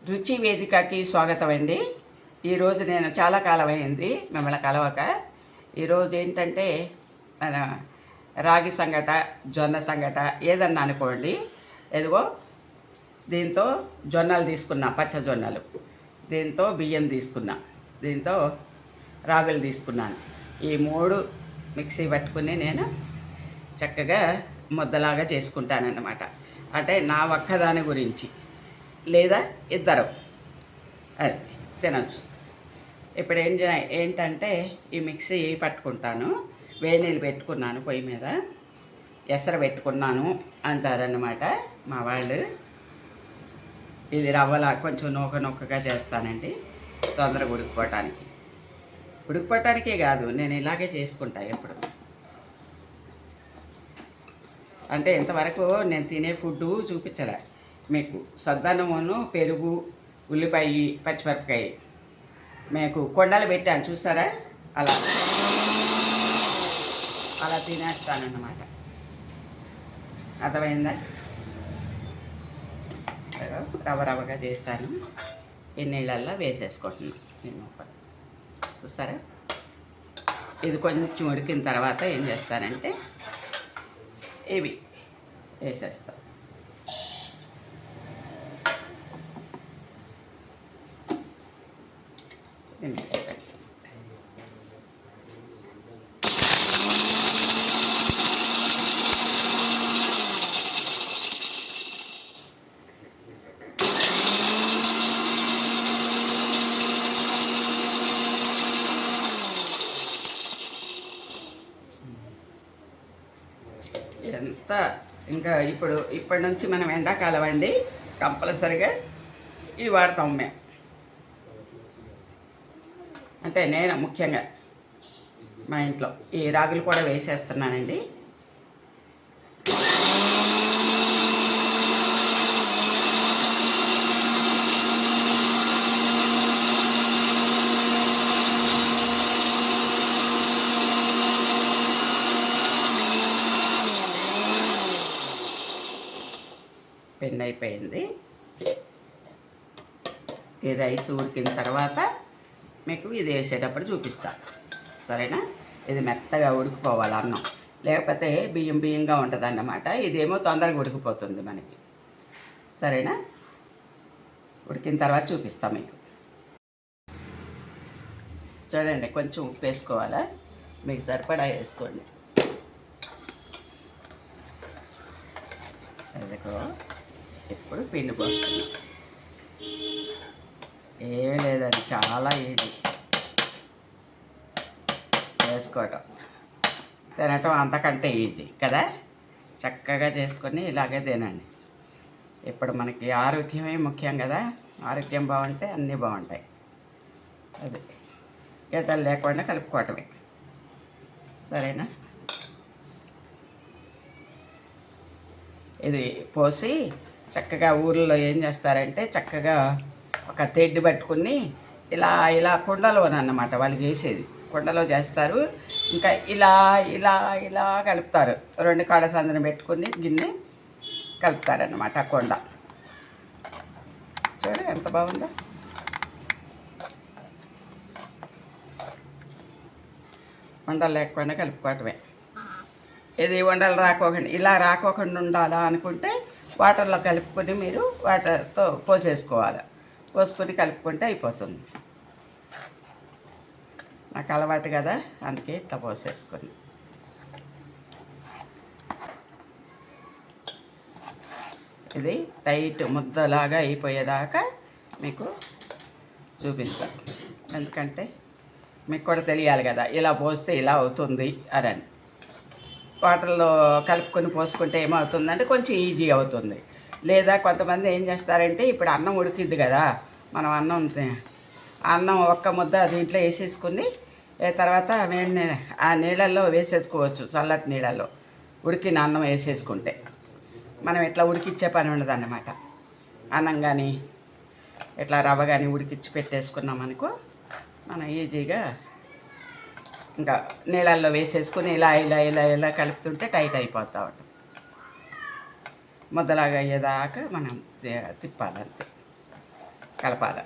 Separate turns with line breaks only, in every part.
రుచి వేదికకి స్వాగతం అండి. ఈరోజు నేను చాలా కాలం అయింది మిమ్మల్ని కలవక. ఈరోజు ఏంటంటే మన రాగి సంగట, జొన్న సంగట ఏదన్నా అనుకోండి. ఎదిగో దీంతో జొన్నలు తీసుకున్నా, పచ్చ జొన్నలు. దీంతో బియ్యం తీసుకున్నా, దీంతో రాగులు తీసుకున్నాను. ఈ మూడు మిక్సీ పట్టుకుని నేను చక్కగా ముద్దలాగా చేసుకుంటానన్నమాట. అంటే నా ఒక్కదాని గురించి, లేదా ఇద్దరు అది తినచ్చు. ఇప్పుడు ఏంటంటే ఈ మిక్సీ పట్టుకుంటాను. వేడి నీళ్ళు పెట్టుకున్నాను, పొయ్యి మీద ఎసరు పెట్టుకున్నాను అంటారన్నమాట మా వాళ్ళు. ఇది రవ్వలా కొంచెం నొక్కగా చేస్తానండి, తొందరగా ఉడికిపోవటానికే కాదు, నేను ఇలాగే చేసుకుంటా ఎప్పుడు. అంటే ఇంతవరకు నేను తినే ఫుడ్డు చూపించలే మీకు. సద్దన్నమును, పెరుగు, ఉల్లిపాయ, పచ్చిమిరపకాయ మీకు కొండలు పెట్టాను చూసారా, అలా అలా తినేస్తానన్నమాట. అర్థమైందా? రవ్వగా చేస్తాను. ఈ నీళ్ళల్లో వేసేసుకుంటున్నాను నేను. చూసారా, ఇది కొంచెం ఉడికిన తర్వాత ఏం చేస్తానంటే ఇవి వేసేస్తాను. ఎంత ఇంకా ఇప్పటి నుంచి మనం ఎండాకాలం అండి, కంపల్సరిగా ఇవి వాడతాం మేము. అంటే నేను ముఖ్యంగా మా ఇంట్లో ఈ రాగులు కూడా వేసేస్తున్నానండి. పిండి అయిపోయింది. ఈ రైస్ ఉడికిన తర్వాత మీకు ఇది వేసేటప్పుడు చూపిస్తా, సరేనా? ఇది మెత్తగా ఉడికిపోవాలి అన్నం, లేకపోతే బియ్యంగా ఉంటుంది అన్నమాట. ఇదేమో తొందరగా ఉడికిపోతుంది మనకి, సరేనా? ఉడికిన తర్వాత చూపిస్తా మీకు. చూడండి, కొంచెం ఉప్పు వేసుకోవాలా, మీకు సరిపడా వేసుకోండి. అదిగో ఇప్పుడు పిండి పోస్తుంది. ఏం లేదండి, చాలా ఈజీ చేసుకోవటం, తినటం అంతకంటే ఈజీ కదా. చక్కగా చేసుకొని ఇలాగే తినండి. ఇప్పుడు మనకి ఆరోగ్యమే ముఖ్యం కదా, ఆరోగ్యం బాగుంటే అన్నీ బాగుంటాయి. అది గడ్డలు లేకుండా కలుపుకోవటమే, సరేనా? ఇది పోసి చక్కగా ఊర్లో ఏం చేస్తారంటే చక్కగా ఒక తెడ్డు పట్టుకుని ఇలా కుండలోనన్నమాట వాళ్ళు చేసేది. కుండలో చేస్తారు, ఇంకా ఇలా కలుపుతారు. 2 కాళ్ళ సందుని పెట్టుకుని గిన్నె కలుపుతారన్నమాట ఆ కుండ. చూడ ఎంత బాగుందో. వండలు లేకుండా కలుపుకోవటమే. ఇది వండలు రాకోకుండా, ఇలా రాకోకుండా ఉండాలా అనుకుంటే వాటర్లో కలుపుకొని మీరు వాటర్తో పోసేసుకోవాలి. పోసుకొని కలుపుకుంటే అయిపోతుంది. నాకు అలవాటు కదా, అందుకే ఇట్లా పోసేసుకొని. ఇది టైట్ ముద్దలాగా అయిపోయేదాకా మీకు చూపిస్తాను, ఎందుకంటే మీకు కూడా తెలియాలి కదా, ఇలా పోస్తే ఇలా అవుతుంది అని. వాటర్లో కలుపుకొని పోసుకుంటే ఏమవుతుందంటే కొంచెం ఈజీ అవుతుంది. లేదా కొంతమంది ఏం చేస్తారంటే, ఇప్పుడు అన్నం ఉడికిద్ది కదా, మనం అన్నం ఒక్క ముద్ద దీంట్లో వేసేసుకుని తర్వాత ఆ నీళ్ళల్లో వేసేసుకోవచ్చు. చల్లటి నీళ్ళల్లో ఉడికిన అన్నం వేసేసుకుంటే మనం ఇట్లా ఉడికిచ్చే పని ఉండదన్నమాట. అన్నం కానీ ఇట్లా రవ్వ కానీ ఉడికిచ్చి పెట్టేసుకున్నాం అనుకో, మనం ఈజీగా ఇంకా నీళ్ళల్లో వేసేసుకుని ఇలా కలుపుతుంటే టైట్ అయిపోతూ ఉంటుంది. ముద్దలాగా అయ్యేదాకా మనం తిప్పాలంతే. కలపాలి.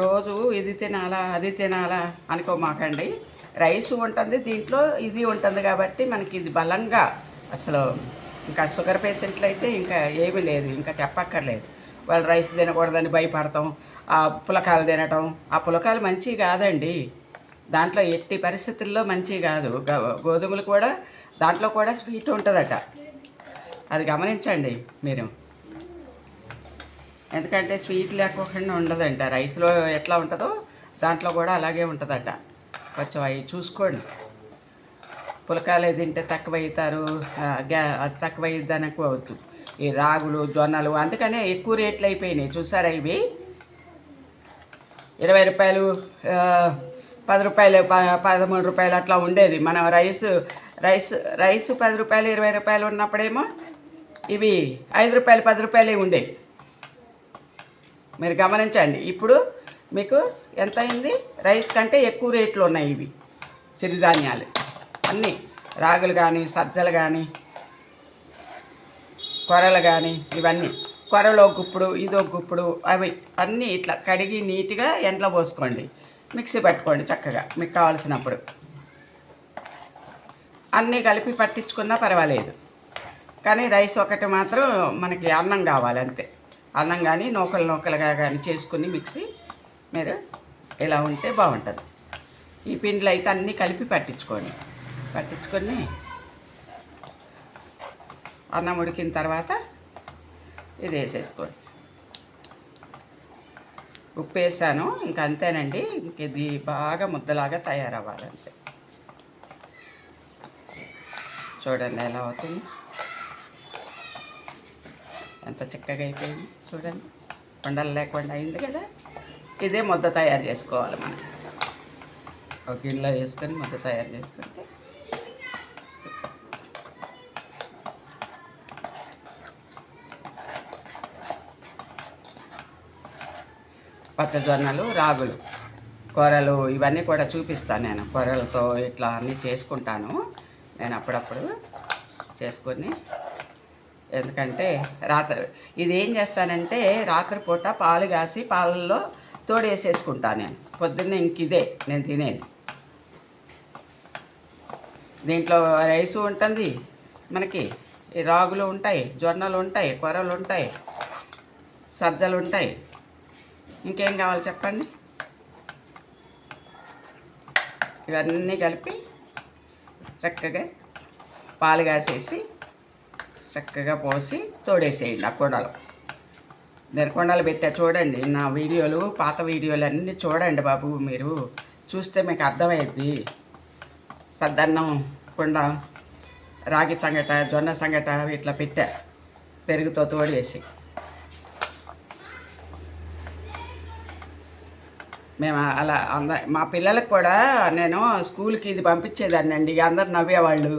రోజు ఇది తినాలా అది తినాలా అనుకోమాకండి. రైస్ ఉంటుంది దీంట్లో, ఇది ఉంటుంది కాబట్టి మనకి ఇది బలంగా అసలు ఇంకా షుగర్ పేషెంట్లు అయితే ఇంకా ఏమీ లేదు, ఇంకా చెప్పక్కర్లేదు. వాళ్ళు రైస్ తినకూడదని భయపడతాం, ఆ పులకాలు తినటం. ఆ పులకాలు మంచివి కాదండి, దాంట్లో ఎట్టి పరిస్థితుల్లో మంచివి కాదు. గోధుమలు కూడా దాంట్లో కూడా స్వీట్ ఉంటుందట, అది గమనించండి మీరు. ఎందుకంటే స్వీట్ లేకుండా ఉండదంట. రైస్లో ఎట్లా ఉంటుందో దాంట్లో కూడా అలాగే ఉంటుందట. కొంచెం అవి చూసుకోండి. పులకాలు తింటే తక్కువ అవుతారు, అది తక్కువ అయ్యిద్దని ఎక్కువ అవుతుంది. ఈ రాగులు జొన్నలు అందుకనే ఎక్కువ రేట్లు అయిపోయినాయి. చూసారా, ఇవి 20 రూపాయలు, 10 రూపాయలు, 13 రూపాయలు అట్లా ఉండేది. మనం రైస్ 10 రూపాయలు 20 రూపాయలు ఉన్నప్పుడేమో ఇవి 5 రూపాయలు 10 రూపాయలే ఉండేవి. మీరు గమనించండి. ఇప్పుడు మీకు ఎంత అయింది? రైస్ కంటే ఎక్కువ రేట్లు ఉన్నాయి ఇవి సిరిధాన్యాలు అన్నీ. రాగులు కానీ, సజ్జలు కానీ, కొరలు కానీ, ఇవన్నీ. కొరలు ఒక గుప్పుడు, ఇది ఒక గుప్పుడు, అవి అన్నీ ఇట్లా కడిగి నీట్గా ఎండలో పోసుకోండి. మిక్సీ పట్టుకోండి చక్కగా మీకు కావాల్సినప్పుడు. అన్నీ కలిపి పట్టించుకున్నా పర్వాలేదు, కానీ రైస్ ఒకటి మాత్రం మనకి అన్నం కావాలి అంతే. అన్నం కానీ నూకలుగా కానీ చేసుకుని మిక్సీ మీరు ఇలా ఉంటే బాగుంటుంది. ఈ పిండిలు అయితే అన్నీ కలిపి పట్టించుకొని అన్నం ఉడికిన తర్వాత ఇది వేసేసుకోండి. ఉప్పు వేసాను, ఇంక అంతేనండి. ఇంక ఇది బాగా ముద్దలాగా తయారవ్వాలి అంతే. చూడండి ఎలా అవుతుంది, ఎంత చిక్కగా అయిపోయింది చూడండి. ఉండలు లేకుండా అయింది కదా. ఇదే ముద్ద తయారు చేసుకోవాలి మనం. ఒక గిన్నెలో వేసుకొని ముద్ద తయారు చేసుకుంటే పచ్చజొన్నలు, రాగులు, కూరలు ఇవన్నీ కూడా చూపిస్తాను నేను. కూరలతో ఇట్లా అన్నీ చేసుకుంటాను నేను అప్పుడప్పుడు చేసుకొని. ఎందుకంటే ఇది ఏం చేస్తానంటే రాత్రిపూట పాలు కాసి పాలల్లో తోడేసేసుకుంటాను నేను. పొద్దున్నే ఇంక ఇదే నేను తినేది. దీంట్లో రైసు ఉంటుంది మనకి, ఈ రాగులు ఉంటాయి, జొన్నలు ఉంటాయి, కొర్రలు ఉంటాయి, సజ్జలు ఉంటాయి. ఇంకేం కావాలి చెప్పండి. ఇవన్నీ కలిపి చక్కగా పాలు కాసేసి చక్కగా పోసి తోడేసేయండి. ఆ కుండలు, నేను కుండలు పెట్టా చూడండి. నా వీడియోలు, పాత వీడియోలు అన్నీ చూడండి బాబు. మీరు చూస్తే మీకు అర్థమైద్ది. సద్దన్నం కుండ, రాగి సంగట, జొన్న సంగట ఇట్లా పెట్టా పెరుగుతో తోడేసి. మేము అలా మా పిల్లలకు కూడా నేను స్కూల్కి ఇది పంపించేదాన్ని అండి. అందరు నవ్వేవాళ్ళు.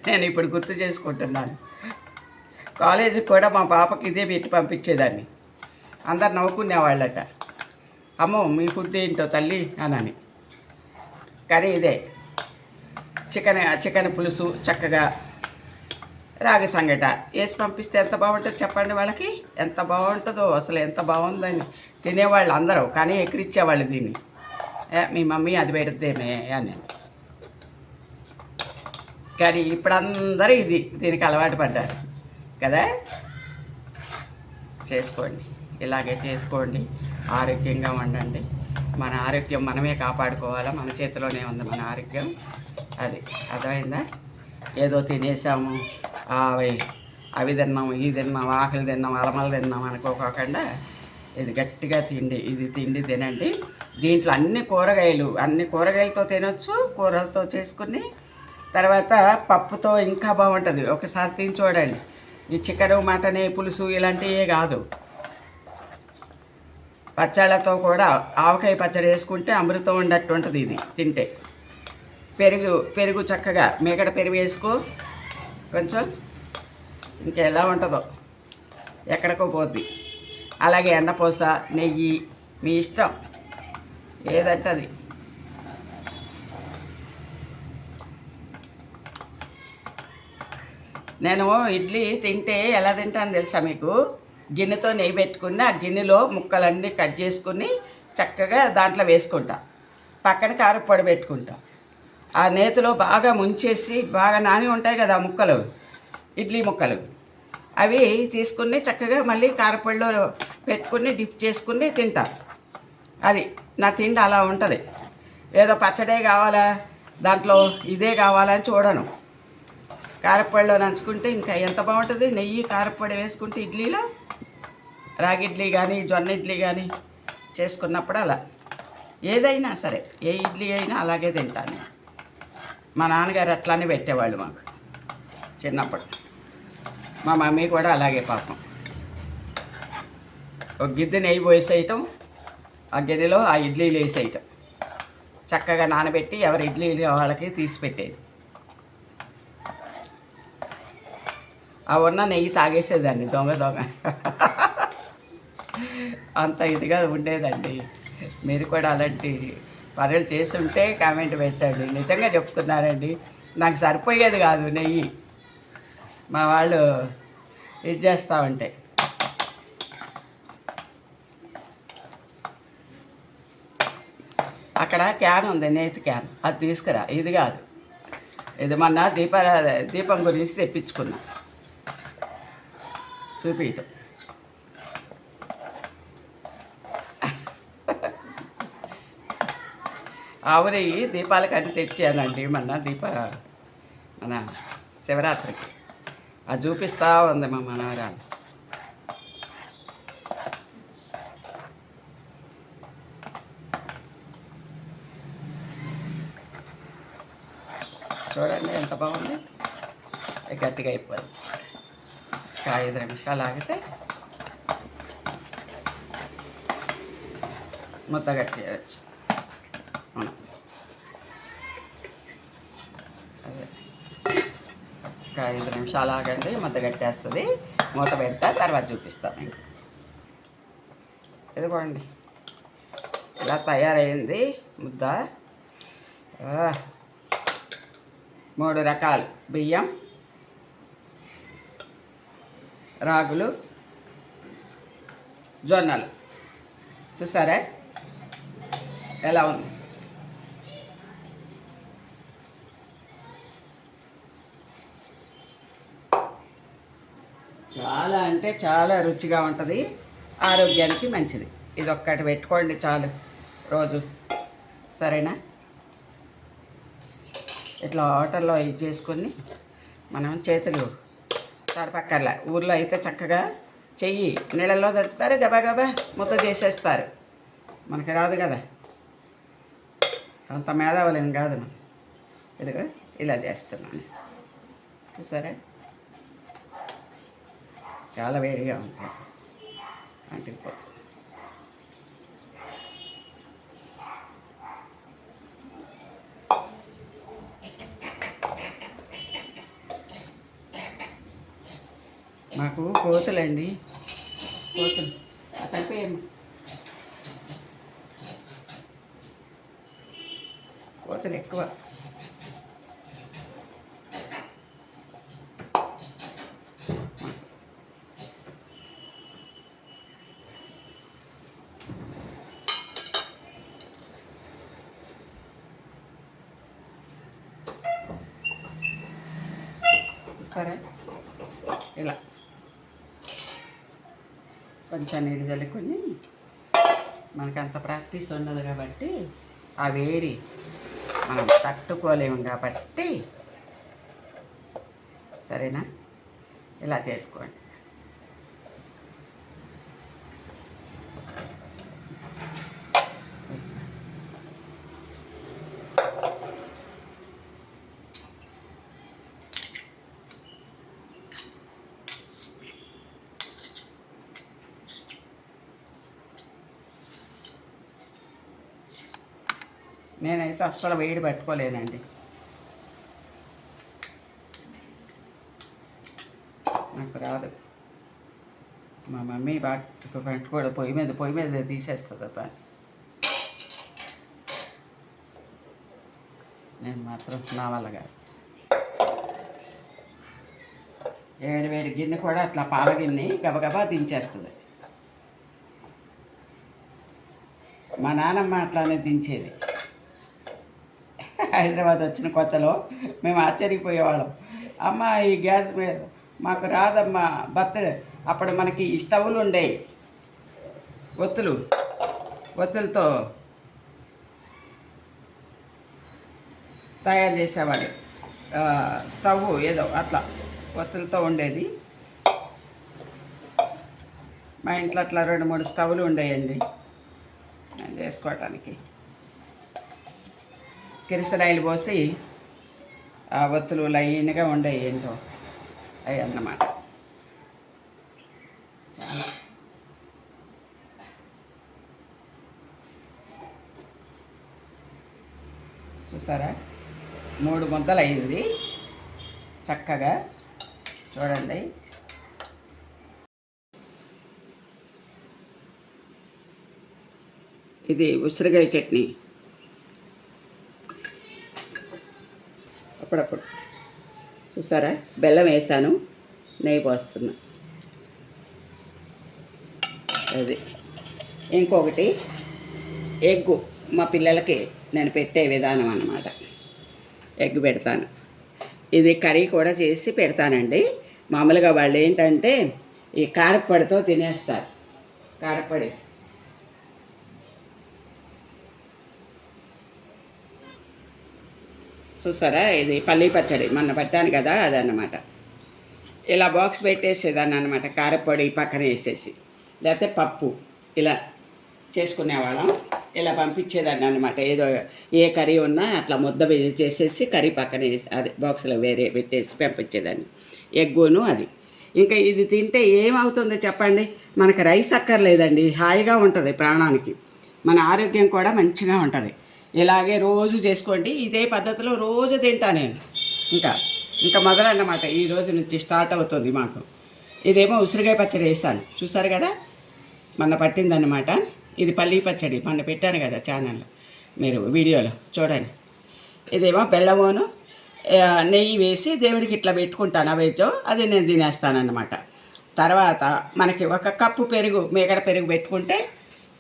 నేను ఇప్పుడు గుర్తు చేసుకుంటున్నాను. కాలేజీకి కూడా మా పాపకి ఇదే పెట్టి పంపించేదాన్ని. అందరు నవ్వుకునేవాళ్ళట, అమ్మో మీ ఫుడ్ ఏంటో తల్లి అని. కానీ ఇదే చికెన్ పులుసు చక్కగా రాగి సంగట వేసి పంపిస్తే ఎంత బాగుంటుందో చెప్పండి. వాళ్ళకి ఎంత బాగుంటుందో అసలు, ఎంత బాగుందని తినేవాళ్ళు అందరూ. కానీ ఎక్కిరిచ్చేవాళ్ళు దీన్ని, మీ మమ్మీ అది పెడితేనే అని. కానీ ఇప్పుడు అందరూ దీనికి అలవాటు పడ్డారు కదా. చేసుకోండి, ఇలాగే చేసుకోండి, ఆరోగ్యంగా ఉండండి. మన ఆరోగ్యం మనమే కాపాడుకోవాలా, మన చేతిలోనే ఉంది మన ఆరోగ్యం. అది అర్థమైందా? ఏదో తినేసాము, అవి తిన్నాము, ఇది తిన్నాము, ఆకలి తిన్నాం, అలమలు తిన్నాం అనుకోకుండా ఇది గట్టిగా తిండి తినండి. దీంట్లో అన్ని కూరగాయలతో తినొచ్చు. కూరలతో చేసుకుని తర్వాత పప్పుతో ఇంకా బాగుంటుంది. ఒకసారి తిని చూడండి. ఈ చికెను, మటన్, పులుసు ఇలాంటివే కాదు, పచ్చళ్ళతో కూడా ఆవకాయ పచ్చడి వేసుకుంటే అమృతం ఉండట్టు ఉంటుంది ఇది తింటే. పెరుగు చక్కగా మేకడ పెరుగు వేసుకో కొంచెం, ఇంకెలా ఉంటుందో, ఎక్కడికో పోద్ది. అలాగే ఎండపూస, నెయ్యి మీ ఇష్టం ఏదంటే అది. నేను ఇడ్లీ తింటే ఎలా తింటాను తెలుసా మీకు? గిన్నెతో నెయ్యి పెట్టుకుని ఆ గిన్నెలో ముక్కలన్నీ కట్ చేసుకుని చక్కగా దాంట్లో వేసుకుంటా. పక్కన కారపొడి పెట్టుకుంటా. ఆ నేతిలో బాగా ముంచేసి బాగా నాని ఉంటాయి కదా ముక్కలు, ఇడ్లీ ముక్కలు, అవి తీసుకుని చక్కగా మళ్ళీ కారపొడిలో పెట్టుకుని డిప్ చేసుకుని తింటా. అది నా తిండి అలా ఉంటుంది. ఏదో పచ్చడే కావాలా, దాంట్లో ఇదే కావాలని చూడను. కారపొడిలో నంచుకుంటే ఇంకా ఎంత బాగుంటుంది. నెయ్యి కారపొడి వేసుకుంటే ఇడ్లీలో, రాగి ఇడ్లీ కానీ జొన్న ఇడ్లీ కానీ చేసుకున్నప్పుడు అలా ఏదైనా సరే, ఏ ఇడ్లీ అయినా అలాగే తింటాను. మా నాన్నగారు అట్లానే పెట్టేవాళ్ళు మాకు చిన్నప్పుడు. మా మమ్మీ కూడా అలాగే పాపం. ఒక గిద్దె నెయ్యి పోసేయటం, ఆ గిన్నెలో ఆ ఇడ్లీలు వేసేయటం, చక్కగా నానబెట్టి ఎవరి ఇడ్లీలు వాళ్ళకి తీసి పెట్టేది. ఆ ఉన్న నెయ్యి తాగేసేదాన్ని దొంగ దొంగ. అంత ఇదిగా ఉండేదండి. మీరు కూడా అలాంటి పనులు చేస్తుంటే కామెంట్ పెట్టండి. నిజంగా చెప్తున్నారండి. నాకు సరిపోయేది కాదు నెయ్యి, మా వాళ్ళు ఇది చేస్తూ ఉంటే. అక్కడ క్యాన్ ఉంది, నేతి క్యాన్, అది తీసుకురా. ఇది కాదు, ఇది మొన్న దీపం గురించి తెప్పించుకున్నా, చూపించటం. ఆవురి దీపాలకు అన్ని తెచ్చానండి మన శివరాత్రికి. అది చూపిస్తూ ఉంది మా మనవరాలు. చూడండి ఎంత బాగుంది. గట్టిగా అయిపోయింది. ఇంకా 5 నిమిషాలు ఆగితే ముద్ద గట్టి చేయవచ్చు. అదే ఇంకా 5 నిమిషాలు ఆగండి, ముద్ద కట్టేస్తుంది. మూత పెడతా, తర్వాత చూపిస్తాం. ఇంకా ఇదిగోండి ఇలా తయారైంది ముద్ద. 3 రకాలు బియ్యం, రాగులు, జొన్నలు. చూసారా ఎలా ఉంది? చాలా అంటే చాలా రుచిగా ఉంటుంది, ఆరోగ్యానికి మంచిది. ఇది ఒక్కటి పెట్టుకోండి చాలు రోజు, సరేనా? ఇట్లా వాటర్లో ఇది చేసుకొని మనం చేతులు తడపక్కర్లా. ఊర్లో అయితే చక్కగా చెయ్యి నీళ్ళల్లో తడుపుతారు, గబా గబా ముద్ద చేసేస్తారు. మనకి రాదు కదా, అంత మేధావులేం కాదు మనం. ఇదిగో ఇలా చేస్తున్నాను, సరే. చాలా వేడిగా ఉంటాయి, అంటిపోతుంది. మాకు కోతులండి, కోతులు కలిపేయమ్మా. కోతులు ఎక్కువ. సరే, ఇలా కొంచెం నీళ్ళు చల్లుకొని, మనకంత ప్రాక్టీస్ ఉండదు కాబట్టి, ఆ వేడి మనం తట్టుకోలేము కాబట్టి, సరేనా? ఇలా చేసుకోండి. నేనైతే అస్సలు వేడి పట్టుకోలేనండి, నాకు రాదు. మా మమ్మీ పట్టుకోవడం పొయ్యి మీద తీసేస్తుంది పని. నేను మాత్రం నా వల్ల కాదు. వేడి వేడి గిన్నె కూడా అట్లా పాల గిన్నె గబగబా దించేస్తుంది. మా నాన్నమ్మ అట్లానే దించేది. హైదరాబాద్ వచ్చిన కొత్తలో మేము ఆశ్చర్యపోయేవాళ్ళం. అమ్మ ఈ గ్యాస్ మీద మాకు రాదమ్మా బర్త్డే. అప్పుడు మనకి ఈ స్టవ్లు ఉండేవి, ఒత్తులతో తయారు చేసేవాడు స్టవ్, ఏదో అట్లా ఒత్తులతో ఉండేది. మా ఇంట్లో అట్లా 2-3 స్టవ్లు ఉండేయండి నేను చేసుకోవటానికి. కిరసనాయిలు పోసి ఆ ఒత్తులు లైన్గా ఉండేవి, ఏంటో అవి అన్నమాట. చాలా చూసారా, 3 ముద్దలు అయింది చక్కగా. చూడండి, ఇది ఉసిరికాయ చట్నీ. అప్పుడప్పుడు చూసారా, బెల్లం వేసాను, నెయ్యి పోస్తున్నా. అది ఇంకొకటి ఎగ్గు మా పిల్లలకి నేను పెట్టే విధానం అన్నమాట. ఎగ్ పెడతాను, ఇది కర్రీ కూడా చేసి పెడతానండి. మామూలుగా వాళ్ళు ఏంటంటే ఈ కారప్పొడితో తినేస్తారు. కారప్పొడి చూసారా, ఇది పల్లీ పచ్చడి మొన్న పెట్టాను కదా, అదన్నమాట. ఇలా బాక్స్ పెట్టేసేదాన్ని అన్నమాట, కారప్పొడి పక్కన వేసేసి, లేకపోతే పప్పు ఇలా చేసుకునేవాళ్ళం. ఇలా పంపించేదాన్ని అన్నమాట. ఏదో ఏ కర్రీ ఉన్నా అట్లా ముద్ద చేసేసి కర్రీ పక్కన వేసి అదే బాక్స్లో వేరే పెట్టేసి పంపించేదాన్ని. ఎగ్గును అది. ఇంకా ఇది తింటే ఏమవుతుందో చెప్పండి, మనకు రైస్ అక్కర్లేదండి, హాయిగా ఉంటుంది ప్రాణానికి. మన ఆరోగ్యం కూడా మంచిగా ఉంటుంది. ఇలాగే రోజు చేసుకోండి, ఇదే పద్ధతిలో రోజు తింటా నేను. ఇంకా మొదలన్నమాట, ఈ రోజు నుంచి స్టార్ట్ అవుతుంది మాకు. ఇదేమో ఉసిరికాయ పచ్చడి వేసాను, చూసారు కదా, మొన్న పట్టిందన్నమాట. ఇది పల్లీ పచ్చడి మొన్న పెట్టాను కదా ఛానల్లో, మీరు వీడియోలో చూడండి. ఇదేమో బెల్లమోను నెయ్యి వేసి దేవుడికి ఇట్లా పెట్టుకుంటాను, అవేజో అది నేను తినేస్తానన్నమాట. తర్వాత మనకి 1 కప్పు పెరుగు, మేగడ పెరుగు పెట్టుకుంటే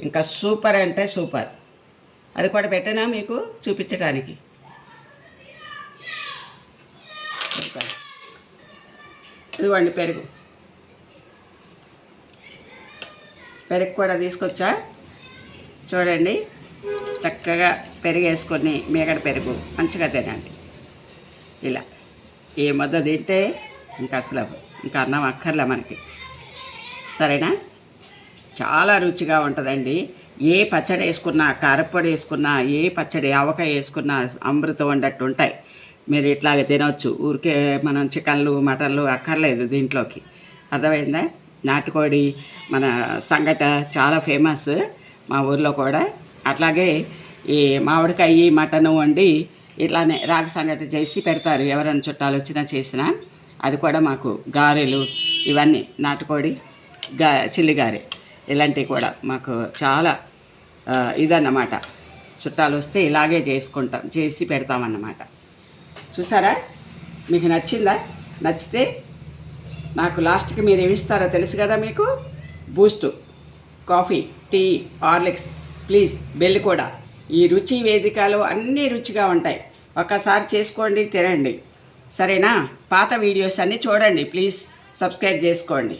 ఇంకా సూపర్ అంటే సూపర్. అది కూడా పెట్టనా మీకు చూపించడానికి. ఇదిగోండి పెరుగు కూడా తీసుకొచ్చా. చూడండి, చక్కగా పెరుగు వేసుకొని మేగడ పెరుగు మంచిగా తినండి. ఇలా ఏ ముద్ద తింటే ఇంకా అసలు ఇంకా అన్నం అక్కర్లే మనకి, సరేనా. చాలా రుచిగా ఉంటుందండి. ఏ పచ్చడి వేసుకున్నా, కారప్పొడి వేసుకున్నా, ఏ పచ్చడి ఆవకాయ వేసుకున్నా అమృతం వండట్టు ఉంటాయి. మీరు ఇట్లాగే తినవచ్చు. ఊరికే మనం చికెన్లు మటన్లు అక్కర్లేదు దీంట్లోకి, అర్థమైందా. నాటుకోడి మన సంగట చాలా ఫేమస్ మా ఊర్లో కూడా. అట్లాగే ఈ మామిడికాయ మటను వండి ఇట్లానే రాగి సంగట చేసి పెడతారు, ఎవరైనా చుట్టాలు వచ్చినా చేసినా. అది కూడా మాకు గారెలు ఇవన్నీ నాటుకోడి చిల్లిగారె ఇలాంటివి కూడా మాకు చాలా ఇదన్నమాట. చుట్టాలు వస్తే ఇలాగే చేసి పెడతామన్నమాట. చూసారా, మీకు నచ్చిందా? నచ్చితే నాకు లాస్ట్కి మీరు ఏమిస్తారో తెలుసు కదా మీకు. బూస్టు, కాఫీ, టీ, హార్లిక్స్, ప్లీజ్ బెల్ కూడా. ఈ రుచి వేదికలో అన్నీ రుచిగా ఉంటాయి. ఒక్కసారి చేసుకోండి, తినండి, సరేనా. పాత వీడియోస్ అన్నీ చూడండి, ప్లీజ్ సబ్స్క్రైబ్ చేసుకోండి.